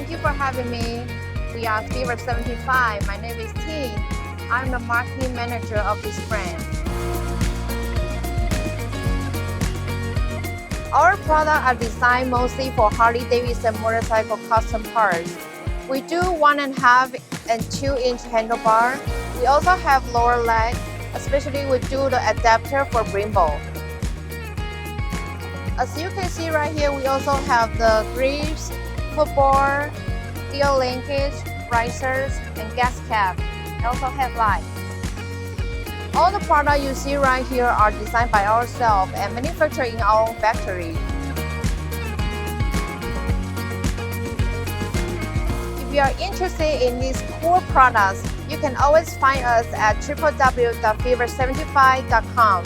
Thank you for having me. We are Fever 75. My name is T. I'm the marketing manager of this brand. Our products are designed mostly for Harley-Davidson motorcycle custom parts. We do 1.5 and 2-inch handlebar. We also have lower leg, especially we do the adapter for Brembo. As you can see right here, we also have the grips, footboard, steel linkage, risers, and gas cap. We also have lights. All the products you see right here are designed by ourselves and manufactured in our own factory. If you are interested in these cool products, you can always find us at www.fever75.com.